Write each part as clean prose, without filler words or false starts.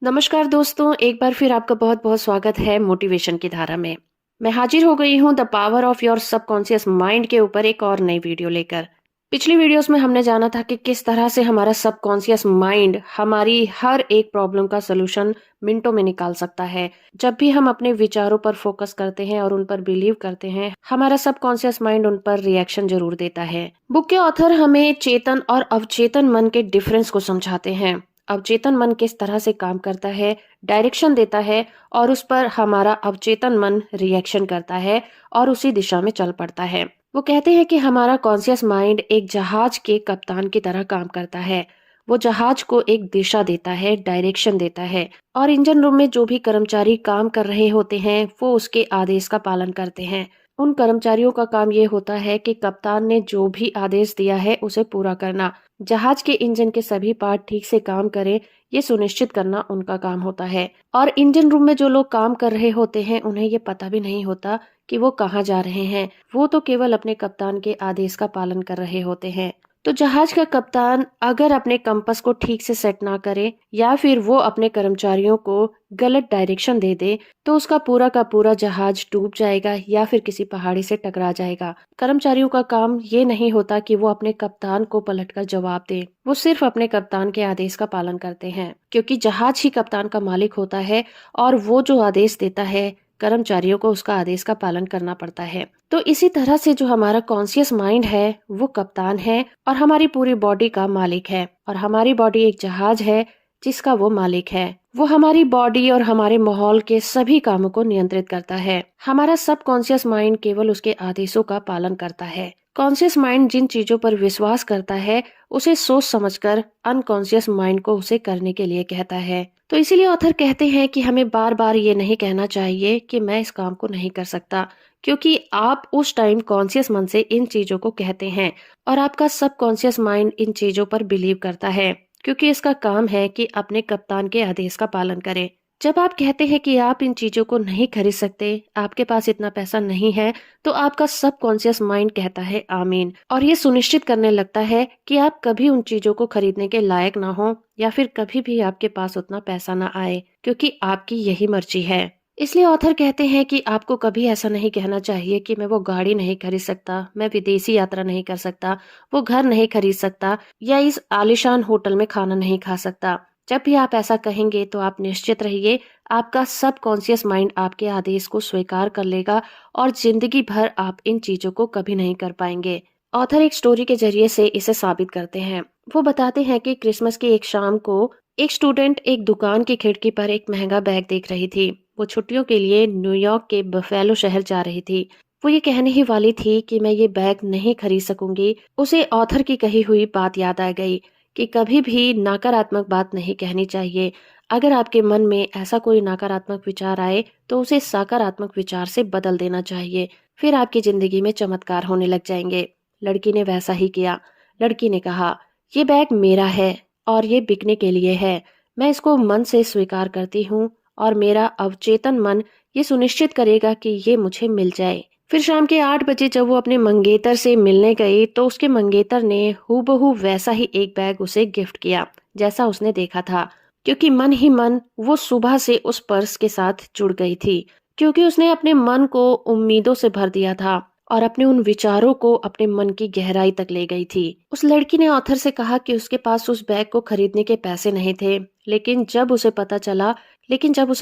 नमस्कार दोस्तों, एक बार फिर आपका बहुत बहुत स्वागत है मोटिवेशन की धारा में। मैं हाजिर हो गई हूँ the power of your subconscious mind के ऊपर एक और नई वीडियो लेकर। पिछली वीडियोस में हमने जाना था कि किस तरह से हमारा सबकॉन्शियस माइंड हमारी हर एक प्रॉब्लम का सलूशन मिनटों में निकाल सकता है। जब भी हम अपने विचारों पर फोकस करते हैं और उन पर बिलीव करते हैं, हमारा सबकॉन्शियस माइंड उन पर रिएक्शन जरूर देता है। बुक के ऑथर हमें चेतन और अवचेतन मन के डिफरेंस को समझाते हैं। अवचेतन मन किस तरह से काम करता है, डायरेक्शन देता है और उस पर हमारा अवचेतन मन रिएक्शन करता है और उसी दिशा में चल पड़ता है। वो कहते हैं कि हमारा कॉन्शियस माइंड एक जहाज के कप्तान की तरह काम करता है। वो जहाज को एक दिशा देता है, डायरेक्शन देता है और इंजन रूम में जो भी कर्मचारी काम कर रहे होते हैं वो उसके आदेश का पालन करते हैं। उन कर्मचारियों का काम ये होता है कि कप्तान ने जो भी आदेश दिया है उसे पूरा करना। जहाज के इंजन के सभी पार्ट ठीक से काम करें, ये सुनिश्चित करना उनका काम होता है। और इंजन रूम में जो लोग काम कर रहे होते हैं उन्हें ये पता भी नहीं होता कि वो कहाँ जा रहे हैं। वो तो केवल अपने कप्तान के आदेश का पालन कर रहे होते हैं। तो जहाज का कप्तान अगर अपने कंपास को ठीक से सेट ना करे या फिर वो अपने कर्मचारियों को गलत डायरेक्शन दे दे तो उसका पूरा का पूरा जहाज डूब जाएगा या फिर किसी पहाड़ी से टकरा जाएगा। कर्मचारियों का काम ये नहीं होता कि वो अपने कप्तान को पलटकर जवाब दे, वो सिर्फ अपने कप्तान के आदेश का पालन करते हैं, क्योंकि जहाज ही कप्तान का मालिक होता है और वो जो आदेश देता है कर्मचारियों को उसका आदेश का पालन करना पड़ता है। तो इसी तरह से जो हमारा कॉन्शियस माइंड है वो कप्तान है और हमारी पूरी बॉडी का मालिक है। और हमारी बॉडी एक जहाज है जिसका वो मालिक है। वो हमारी बॉडी और हमारे माहौल के सभी कामों को नियंत्रित करता है। हमारा सबकॉन्शियस माइंड केवल उसके आदेशों का पालन करता है। कॉन्शियस माइंड जिन चीजों पर विश्वास करता है उसे सोच समझकर अनकॉन्शियस माइंड को उसे करने के लिए कहता है। तो इसीलिए ऑथर कहते हैं कि हमें बार बार ये नहीं कहना चाहिए कि मैं इस काम को नहीं कर सकता, क्योंकि आप उस टाइम कॉन्शियस मन से इन चीजों को कहते हैं और आपका सबकॉन्शियस माइंड इन चीजों पर बिलीव करता है, क्योंकि इसका काम है कि अपने कप्तान के आदेश का पालन करे। जब आप कहते हैं कि आप इन चीजों को नहीं खरीद सकते, आपके पास इतना पैसा नहीं है, तो आपका सबकॉन्शियस माइंड कहता है आमीन और ये सुनिश्चित करने लगता है कि आप कभी उन चीजों को खरीदने के लायक ना हो या फिर कभी भी आपके पास उतना पैसा ना आए, क्योंकि आपकी यही मर्जी है। इसलिए ऑथर कहते हैं कि आपको कभी ऐसा नहीं कहना चाहिए कि मैं वो गाड़ी नहीं खरीद सकता, मैं विदेशी यात्रा नहीं कर सकता, वो घर नहीं खरीद सकता या इस आलीशान होटल में खाना नहीं खा सकता। जब भी आप ऐसा कहेंगे तो आप निश्चित रहिए आपका सबकॉन्शियस माइंड आपके आदेश को स्वीकार कर लेगा और जिंदगी भर आप इन चीजों को कभी नहीं कर पाएंगे। ऑथर एक स्टोरी के जरिए से इसे साबित करते हैं। वो बताते हैं कि क्रिसमस की एक शाम को एक स्टूडेंट एक दुकान की खिड़की पर एक महंगा बैग देख रही थी। वो छुट्टियों के लिए न्यूयॉर्क के बफेलो शहर जा रही थी। वो ये कहने ही वाली थी कि मैं ये बैग नहीं खरीद सकूंगी। उसे ऑथर की कही हुई बात याद आ गई कि कभी भी नकारात्मक बात नहीं कहनी चाहिए। अगर आपके मन में ऐसा कोई नकारात्मक विचार आए तो उसे सकारात्मक विचार से बदल देना चाहिए, फिर आपकी जिंदगी में चमत्कार होने लग जाएंगे। लड़की ने वैसा ही किया। लड़की ने कहा, ये बैग मेरा है और ये बिकने के लिए है। मैं इसको मन से स्वीकार करती हूँ और मेरा अवचेतन मन ये सुनिश्चित करेगा कि ये मुझे मिल जाए। फिर शाम के 8 बजे जब वो अपने मंगेतर से मिलने गई तो उसके मंगेतर ने हूबहू वैसा ही एक बैग उसे गिफ्ट किया जैसा उसने देखा था, क्योंकि मन ही मन वो सुबह से उस पर्स के साथ जुड़ गई थी, क्योंकि उसने अपने मन को उम्मीदों से भर दिया था और अपने उन विचारों को अपने मन की गहराई तक ले गई थी। उस लड़की ने ऑथर से कहा कि उसके पास उस बैग को खरीदने के पैसे नहीं थे, लेकिन जब उसे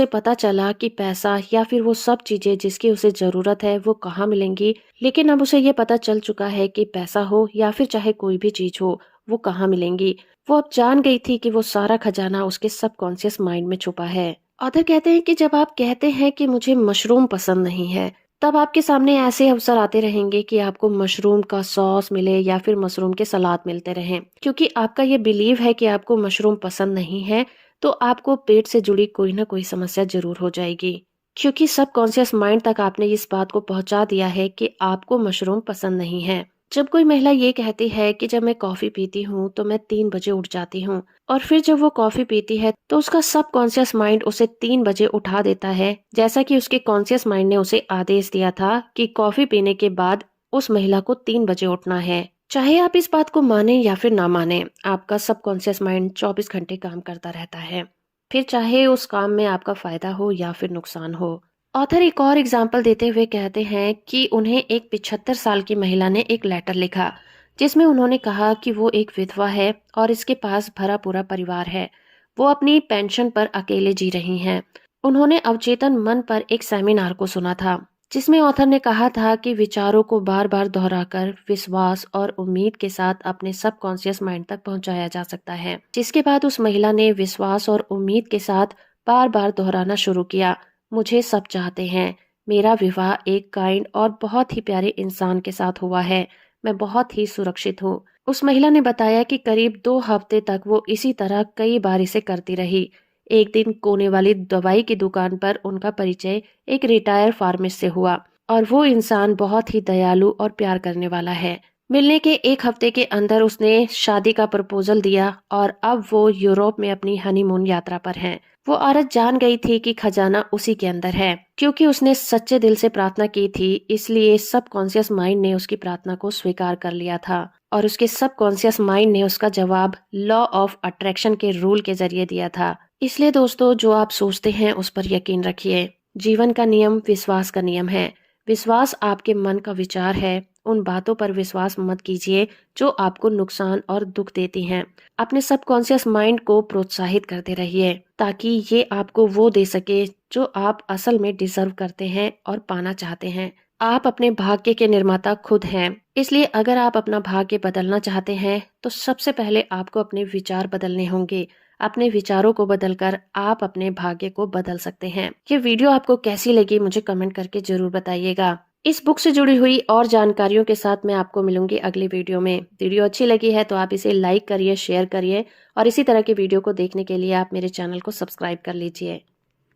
पता चला कि पैसा या फिर वो सब चीजें जिसकी उसे जरूरत है वो कहाँ मिलेंगी, लेकिन अब उसे ये पता चल चुका है कि पैसा हो या फिर चाहे कोई भी चीज हो वो कहाँ मिलेंगी, वो अब जान गई थी कि वो सारा खजाना उसके सबकॉन्शियस माइंड में छुपा है। ऑथर कहते हैं कि जब आप कहते हैं कि मुझे मशरूम पसंद नहीं है, तब आपके सामने ऐसे अवसर आते रहेंगे कि आपको मशरूम का सॉस मिले या फिर मशरूम के सलाद मिलते रहें, क्योंकि आपका ये बिलीव है कि आपको मशरूम पसंद नहीं है तो आपको पेट से जुड़ी कोई ना कोई समस्या जरूर हो जाएगी, क्योंकि सबकॉन्शियस माइंड तक आपने इस बात को पहुंचा दिया है कि आपको मशरूम पसंद नहीं है। जब कोई महिला ये कहती है कि जब मैं कॉफी पीती हूँ तो मैं 3 बजे उठ जाती हूँ, और फिर जब वो कॉफी पीती है तो उसका सबकॉन्शियस माइंड उसे 3 बजे उठा देता है, जैसा कि उसके कॉन्शियस माइंड ने उसे आदेश दिया था कि कॉफी पीने के बाद उस महिला को 3 बजे उठना है। चाहे आप इस बात को माने या फिर ना माने, आपका सबकॉन्शियस माइंड 24 घंटे काम करता रहता है। फिर चाहे उस काम में आपका फायदा हो या फिर नुकसान हो। ऑथर एक और एग्जाम्पल देते हुए कहते हैं कि उन्हें एक 75 साल की महिला ने एक लेटर लिखा जिसमें उन्होंने कहा कि वो एक विधवा है और इसके पास भरा पूरा परिवार है। वो अपनी पेंशन पर अकेले जी रही हैं। उन्होंने अवचेतन मन पर एक सेमिनार को सुना था जिसमें ऑथर ने कहा था कि विचारों को बार बार दोहराकर विश्वास और उम्मीद के साथ अपने सबकॉन्शियस माइंड तक पहुंचाया जा सकता है। जिसके बाद उस महिला ने विश्वास और उम्मीद के साथ बार बार दोहराना शुरू किया, मुझे सब चाहते हैं, मेरा विवाह एक काइंड और बहुत ही प्यारे इंसान के साथ हुआ है, मैं बहुत ही सुरक्षित हूँ। उस महिला ने बताया कि करीब 2 हफ्ते तक वो इसी तरह कई बार इसे करती रही। एक दिन कोने वाली दवाई की दुकान पर उनका परिचय एक रिटायर फार्मिस्ट से हुआ और वो इंसान बहुत ही दयालु और प्यार करने वाला है। मिलने के 1 हफ्ते के अंदर उसने शादी का प्रपोजल दिया और अब वो यूरोप में अपनी हनीमून यात्रा पर हैं। वो औरत जान गई थी कि खजाना उसी के अंदर है, क्योंकि उसने सच्चे दिल से प्रार्थना की थी, इसलिए सबकॉन्शियस माइंड ने उसकी प्रार्थना को स्वीकार कर लिया था और उसके सबकॉन्शियस माइंड ने उसका जवाब लॉ ऑफ अट्रैक्शन के रूल के जरिए दिया था। इसलिए दोस्तों, जो आप सोचते हैं उस पर यकीन रखिए। जीवन का नियम विश्वास का नियम है। विश्वास आपके मन का विचार है। उन बातों पर विश्वास मत कीजिए जो आपको नुकसान और दुख देती हैं। अपने सबकॉन्शियस माइंड को प्रोत्साहित करते रहिए ताकि ये आपको वो दे सके जो आप असल में डिजर्व करते हैं और पाना चाहते हैं। आप अपने भाग्य के निर्माता खुद हैं, इसलिए अगर आप अपना भाग्य बदलना चाहते हैं तो सबसे पहले आपको अपने विचार बदलने होंगे। अपने विचारों को बदलकर आप अपने भाग्य को बदल सकते हैं। ये वीडियो आपको कैसी लगी मुझे कमेंट करके जरूर बताइएगा। इस बुक से जुड़ी हुई और जानकारियों के साथ मैं आपको मिलूंगी अगली वीडियो में। वीडियो अच्छी लगी है तो आप इसे लाइक करिए, शेयर करिए और इसी तरह की वीडियो को देखने के लिए आप मेरे चैनल को सब्सक्राइब कर लीजिए।